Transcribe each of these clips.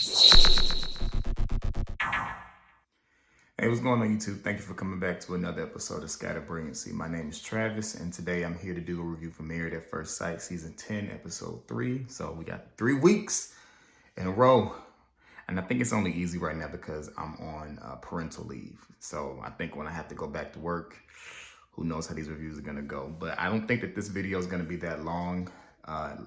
Hey, what's going on, YouTube? Thank you for coming back to another episode of Scattered Brilliancy. My name is Travis, and today I'm here to do a review for Married at First Sight, Season 10, Episode 3. So we got 3 weeks in a row, and I think it's only easy right now because I'm on parental leave. So I think when I have to go back to work, who knows how these reviews are going to go. But I don't think that this video is going to be that long.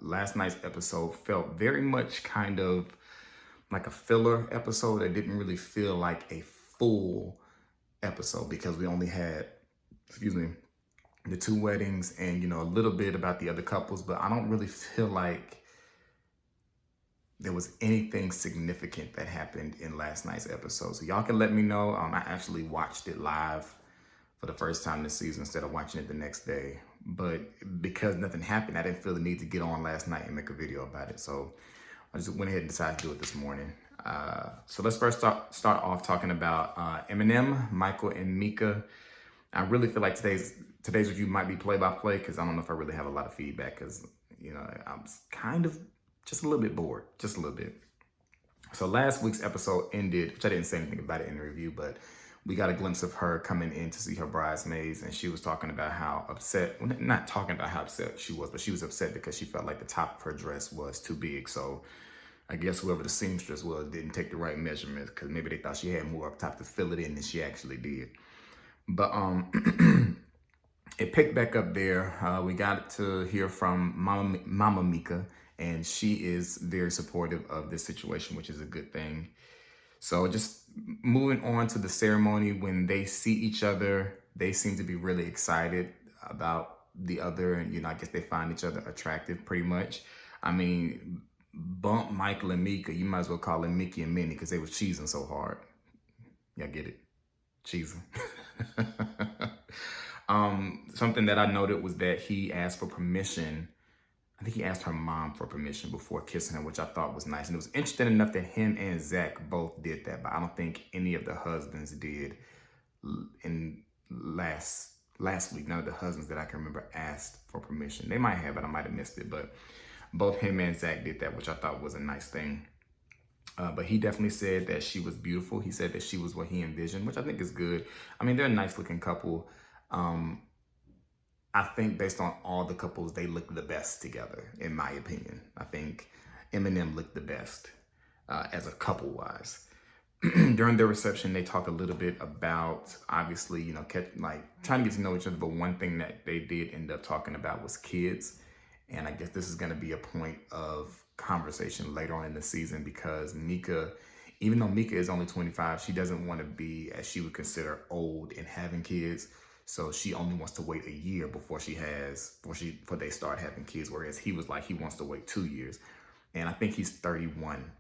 Last night's episode felt very much kind of like a filler episode. It didn't really feel like a full episode because we only had, the 2 weddings and, a little bit about the other couples, but I don't really feel like there was anything significant that happened in last night's episode. So y'all can let me know. I actually watched it live for the first time this season instead of watching it the next day. But because nothing happened, I didn't feel the need to get on last night and make a video about it. So I just went ahead and decided to do it this morning. So let's first start off talking about Eminem, Michael, and Meka. I really feel like today's review might be play-by-play because I don't know if I really have a lot of feedback because, I'm kind of just a little bit bored, just a little bit. So last week's episode ended, which I didn't say anything about it in the review, but we got a glimpse of her coming in to see her bridesmaids, and she was talking about how upset, well, not talking about how upset she was, but she was upset because she felt like the top of her dress was too big. So I guess whoever the seamstress was didn't take the right measurements because maybe they thought she had more up top to fill it in than she actually did. But it picked back up there. We got to hear from Mama Meka, and she is very supportive of this situation, which is a good thing. So just moving on to the ceremony, when they see each other, they seem to be really excited about the other, and I guess they find each other attractive pretty much. I mean, bump Michael and Meka, you might as well call them Mickey and Minnie because they were cheesing so hard. Y'all get it? Cheesing. Something that I noted was that he asked for permission. I think he asked her mom for permission before kissing her, which I thought was nice. And it was interesting enough that him and Zach both did that, but I don't think any of the husbands did in last week. None of the husbands that I can remember asked for permission. They might have, but I might have missed it. But both him and Zach did that, which I thought was a nice thing. But he definitely said that she was beautiful. He said that she was what he envisioned, which I think is good. I mean, they're a nice looking couple. I think based on all the couples, they look the best together, in my opinion. I think Eminem looked the best as a couple wise. During their reception, they talk a little bit about, obviously, trying to get to know each other. But one thing that they did end up talking about was kids. And I guess this is going to be a point of conversation later on in the season because Meka, even though Meka is only 25, she doesn't want to be, as she would consider, old and having kids. So she only wants to wait a year before they start having kids. Whereas he was like, he wants to wait 2 years. And I think he's 31.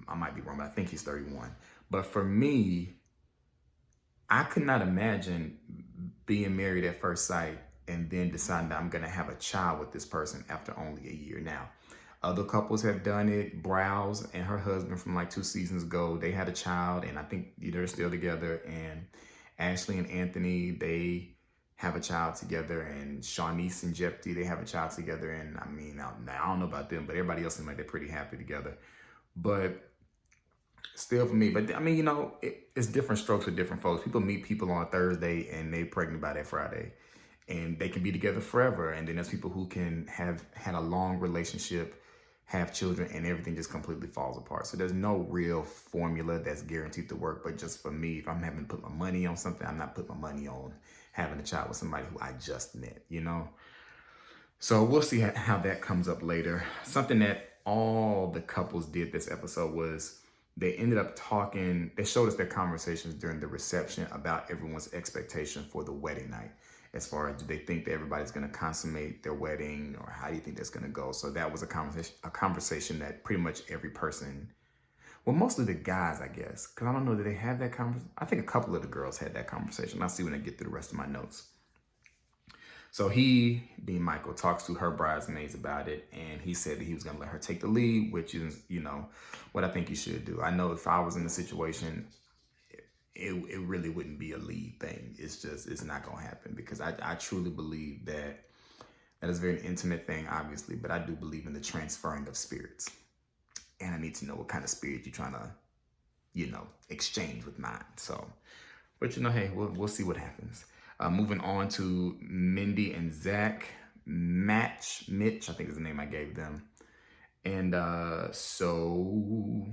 I might be wrong, but I think he's 31. But for me, I could not imagine being married at first sight and then deciding that I'm going to have a child with this person after only a year. Now, other couples have done it. Browse and her husband from like 2 seasons ago, they had a child, and I think they're still together. And Ashley and Anthony, they have a child together, and Shawnice and Jeopardy, they have a child together. And I mean, I don't know about them, but everybody else seems like they're pretty happy together. But still for me, but I mean, it's different strokes for different folks. People meet people on a Thursday and they pregnant by that Friday, and they can be together forever. And then there's people who can have had a long relationship, have children, and everything just completely falls apart. So there's no real formula that's guaranteed to work. But just for me, if I'm having to put my money on something, I'm not putting my money on having a child with somebody who I just met, So we'll see how that comes up later. Something that all the couples did this episode was they ended up talking. They showed us their conversations during the reception about everyone's expectation for the wedding night. As far as, do they think that everybody's going to consummate their wedding, or how do you think that's going to go? So that was a conversation that pretty much every person, well, mostly the guys, I guess, because I don't know, did they have that conversation? I think a couple of the girls had that conversation. I'll see when I get through the rest of my notes. So he, being Michael, talks to her bridesmaids about it, and he said that he was going to let her take the lead, which is, what I think he should do. I know if I was in the situation, it really wouldn't be a lead thing. It's not going to happen, because I truly believe that is a very intimate thing, obviously, but I do believe in the transferring of spirits. and I need to know what kind of spirit you're trying to, exchange with mine. So, but hey, we'll see what happens. Moving on to Mindy and Zach. Mitch, I think is the name I gave them. And so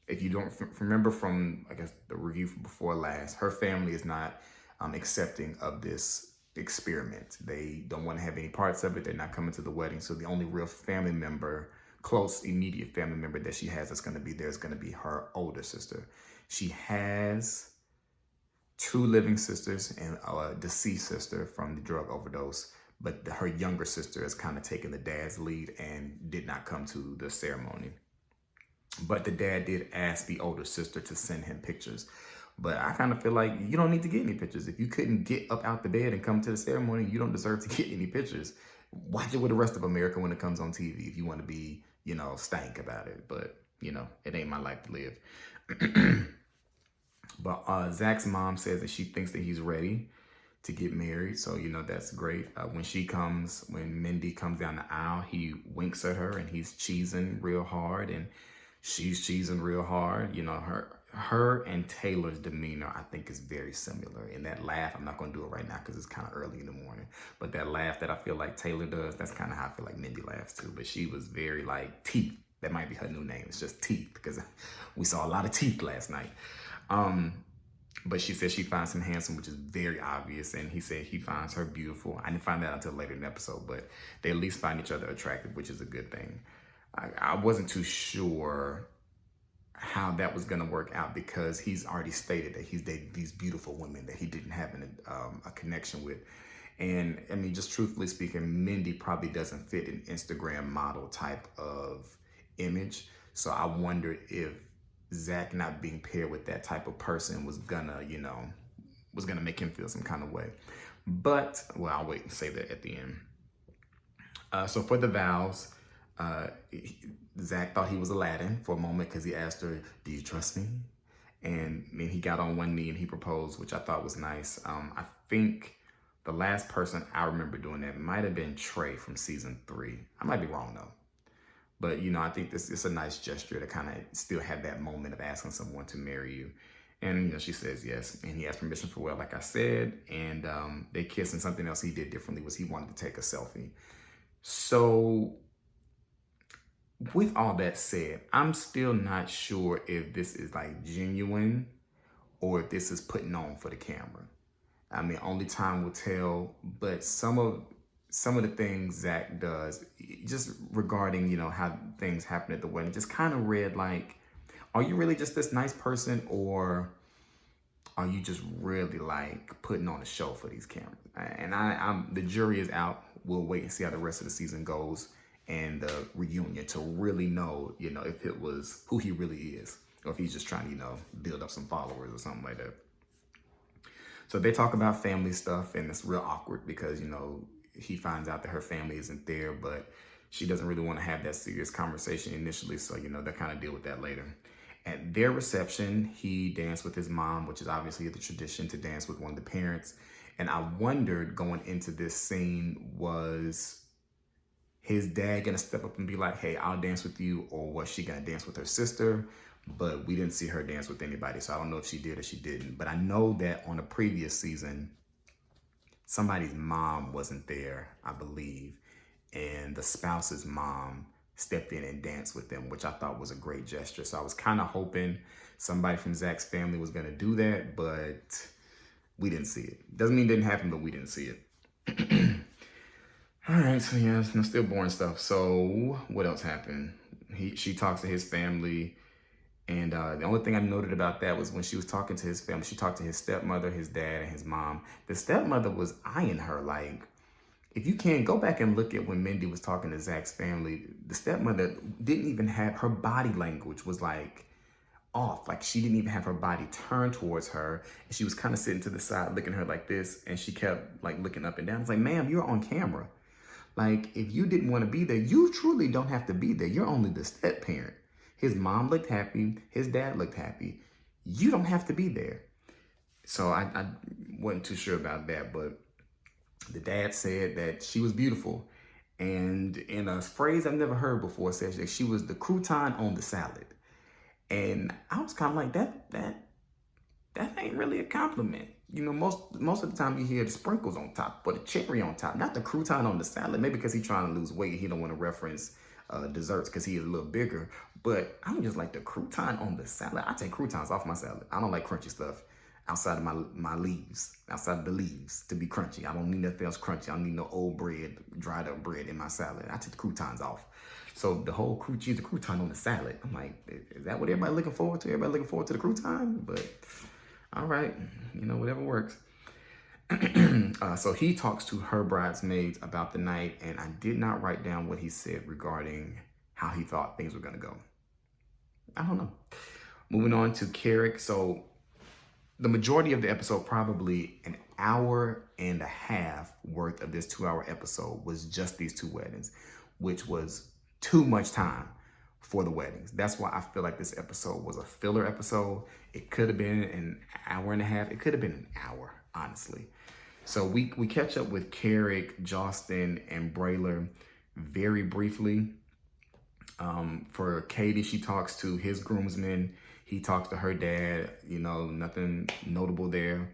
if you don't remember from, I guess, the review from before last, her family is not accepting of this experiment. They don't want to have any parts of it. They're not coming to the wedding. So the only real family member, close, immediate family member that she has that's going to be there is going to be her older sister. She has 2 living sisters and a deceased sister from the drug overdose, but her younger sister has kind of taken the dad's lead and did not come to the ceremony. But the dad did ask the older sister to send him pictures. But I kind of feel like you don't need to get any pictures. If you couldn't get up out the bed and come to the ceremony, you don't deserve to get any pictures. Watch it with the rest of America when it comes on TV if you want to be, stank about it. But, it ain't my life to live. But Zach's mom says that she thinks that he's ready to get married. So, that's great. When Mindy comes down the aisle, he winks at her and he's cheesing real hard and she's cheesing real hard. Her and Taylor's demeanor, I think, is very similar. And that laugh, I'm not going to do it right now because it's kind of early in the morning. But that laugh that I feel like Taylor does, that's kind of how I feel like Mindy laughs too. But she was very like teeth. That might be her new name. It's just teeth because we saw a lot of teeth last night. But she said she finds him handsome, which is very obvious. And he said he finds her beautiful. I didn't find that until later in the episode, but they at least find each other attractive, which is a good thing. I wasn't too sure how that was going to work out because he's already stated that he's dated these beautiful women that he didn't have a connection with. And I mean, just truthfully speaking, Mindy probably doesn't fit an Instagram model type of image. So I wondered if Zach not being paired with that type of person was gonna make him feel some kind of way. But, well, I'll wait and say that at the end. So for the vows, Zach thought he was Aladdin for a moment because he asked her, "Do you trust me?" And then he got on one knee and he proposed, which I thought was nice. I think the last person I remember doing that might have been Trey from season 3. I might be wrong though. But, I think this is a nice gesture to kind of still have that moment of asking someone to marry you. And, she says yes. And he asked permission for well, like I said. And they kissed, and something else he did differently was he wanted to take a selfie. So with all that said, I'm still not sure if this is like genuine or if this is putting on for the camera. I mean, only time will tell. But some of the things Zach does, just regarding, how things happen at the wedding, just kind of read like, are you really just this nice person, or are you just really like putting on a show for these cameras? And I'm the jury is out. We'll wait and see how the rest of the season goes and the reunion to really know, if it was who he really is, or if he's just trying to, build up some followers or something like that. So they talk about family stuff, and it's real awkward because, he finds out that her family isn't there, but she doesn't really want to have that serious conversation initially. So, they'll kind of deal with that later. At their reception, he danced with his mom, which is obviously the tradition to dance with one of the parents. And I wondered going into this scene, was his dad going to step up and be like, "Hey, I'll dance with you," or was she going to dance with her sister? But we didn't see her dance with anybody. So I don't know if she did or she didn't. But I know that on the previous season, somebody's mom wasn't there, I believe, and the spouse's mom stepped in and danced with them, which I thought was a great gesture. So I was kind of hoping somebody from Zach's family was going to do that, but we didn't see it. Doesn't mean it didn't happen, but we didn't see it. All right, so yeah, it's still boring stuff. So what else happened? She talks to his family. And the only thing I noted about that was when she was talking to his family, she talked to his stepmother, his dad, and his mom. The stepmother was eyeing her like, if you can go back and look at when Mindy was talking to Zach's family, the stepmother didn't even have, her body language was like off. Like she didn't even have her body turned towards her. And she was kind of sitting to the side, looking at her like this. And she kept like looking up and down. It's like, ma'am, you're on camera. Like if you didn't want to be there, you truly don't have to be there. You're only the step parent. His mom looked happy. His dad looked happy. You don't have to be there. So I wasn't too sure about that, but the dad said that she was beautiful And in a phrase I've never heard before, says that she was the crouton on the salad. And I was kind of like, that ain't really a compliment. You know, most of the time you hear the sprinkles on top, but the cherry on top, not the crouton on the salad. Maybe because he's trying to lose weight, he don't want to reference desserts because he is a little bigger. But I'm just like, the crouton on the salad. I take croutons off my salad. I don't like crunchy stuff outside of my leaves, outside of the leaves to be crunchy. I don't need nothing else crunchy. I don't need no old bread, dried up bread in my salad. I take the croutons off. So the whole crew cheese, the crouton on the salad. I'm like, is that what everybody looking forward to? Everybody looking forward to the crouton? But all right, you know, whatever works. So he talks to her bridesmaids about the night, and I did not write down what he said regarding how he thought things were gonna go. I don't know. Moving on to Carrick. So the majority of the episode, probably an hour and a half worth of this 2-hour episode, was just these two weddings, which was too much time for the weddings. That's why I feel like this episode was a filler episode. It could have been an hour and a half. It could have been an hour, honestly. So we catch up with Carrick, Justin, and Brayler very briefly. For Katie, she talks to his groomsmen. He talks to her dad, you know, nothing notable there.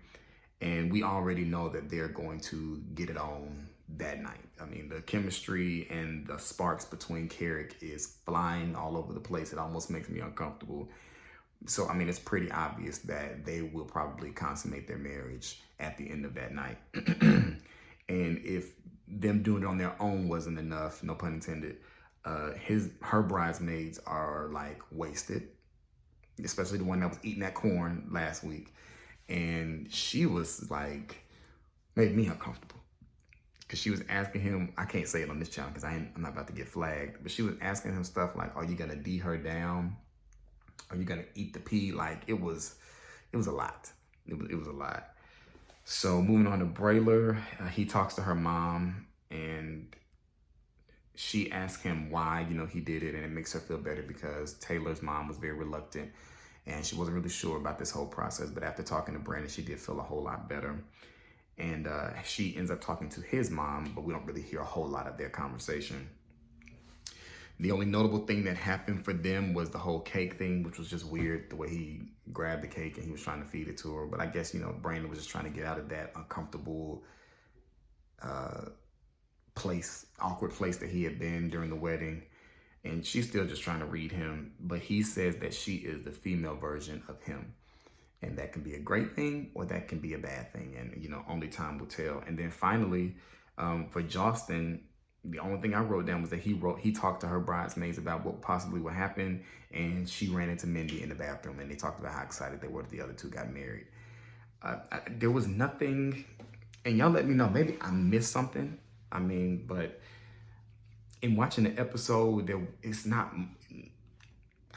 And we already know that they're going to get it on that night. I mean, the chemistry and the sparks between Carrick is flying all over the place. It almost makes me uncomfortable. So, I mean, it's pretty obvious that they will probably consummate their marriage at the end of that night. And if them doing it on their own wasn't enough, no pun intended, her bridesmaids are like wasted, especially the one that was eating that corn last week. And she was like, made me uncomfortable. Because she was asking him, I can't say it on this channel because I'm not about to get flagged, but she was asking him stuff like, are you going to D her down? Are you going to eat the pea? Like, it was a lot. It was a lot. So moving on to Brayler, he talks to her mom, and she asks him why, you know, he did it, and it makes her feel better because Taylor's mom was very reluctant, and she wasn't really sure about this whole process. But after talking to Brandon, she did feel a whole lot better. And she ends up talking to his mom, but we don't really hear a whole lot of their conversation. The only notable thing that happened for them was the whole cake thing, which was just weird, the way he grabbed the cake and he was trying to feed it to her. But I guess, you know, Brandon was just trying to get out of that uncomfortable awkward place that he had been during the wedding. And she's still just trying to read him. But he says that she is the female version of him. And that can be a great thing or that can be a bad thing. And, you know, only time will tell. And then finally, for Justin, the only thing I wrote down was that he talked to her bridesmaids about what possibly would happen. And she ran into Mindy in the bathroom and they talked about how excited they were that the other two got married. There was nothing, and y'all let me know, maybe I missed something. I mean, but in watching the episode, I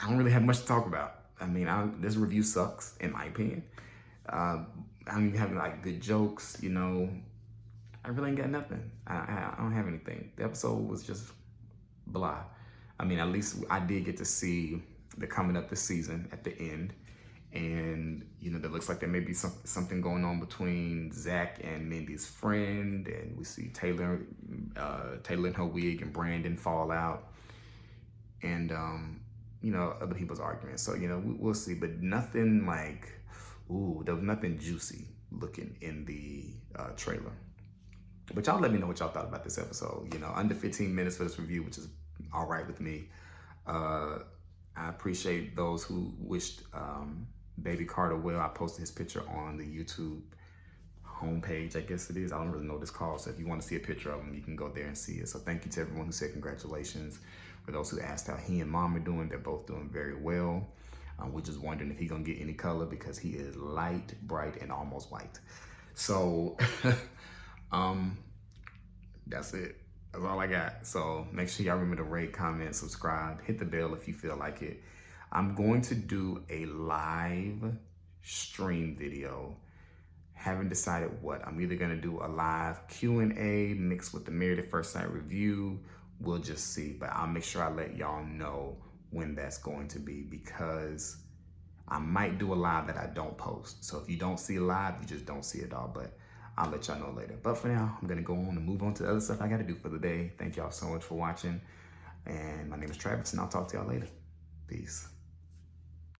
don't really have much to talk about. I mean, this review sucks, in my opinion. I don't even have like good jokes, you know. I really ain't got nothing. I don't have anything. The episode was just blah. I mean, at least I did get to see the coming up this season at the end. And, you know, there looks like there may be something going on between Zach and Mindy's friend. And we see Taylor in her wig and Brandon fall out. And, you know, other people's arguments. So, you know, we'll see. But nothing like, there was nothing juicy looking in the trailer. But y'all let me know what y'all thought about this episode. You know, under 15 minutes for this review, which is all right with me. I appreciate those who wished Baby Carter well. I posted his picture on the YouTube homepage, I guess it is. I don't really know what it's called. So if you want to see a picture of him, you can go there and see it. So thank you to everyone who said congratulations. For those who asked how he and mom are doing, they're both doing very well. We're just wondering if he's going to get any color because he is light, bright, and almost white. So that's it. That's all I got. So make sure y'all remember to rate, comment, subscribe, hit the bell if you feel like it. I'm going to do a live stream video. Haven't decided what. I'm either going to do a live Q&A mixed with the Married at First Sight review. We'll just see. But I'll make sure I let y'all know when that's going to be because I might do a live that I don't post. So if you don't see a live, you just don't see it all. But I'll let y'all know later. But for now, I'm gonna go on and move on to the other stuff I gotta do for the day. Thank y'all so much for watching. And my name is Travis, and I'll talk to y'all later. Peace.